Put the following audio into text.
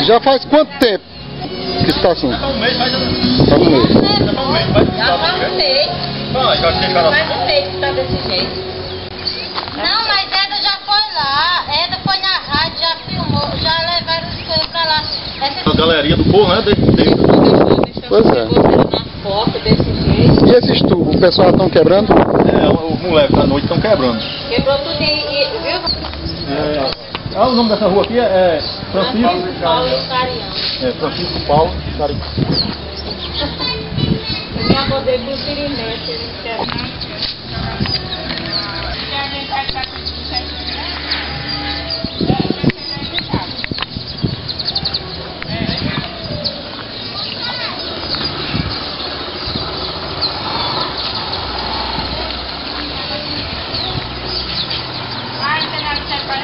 Já faz quanto tempo que está assim? Já faz um mês, Faz um mês. Já faz um mês. Já faz um mês. Faz um mês que tá desse jeito. Não, mas Eda já foi lá. Eda foi na rádio, já filmou, já levaram as coisas pra lá. A galeria do povo, né? Pois é. Na foto desse jeito. E esses tubos, o pessoal estão quebrando? Os moleques à noite estão quebrando. Quebrou tudo viu? O nome dessa rua aqui é Francisco Paulo Cariano. Francisco Paulo Cariano. Eu me acordei com o Pirinete, ele quer. Vai, você não vai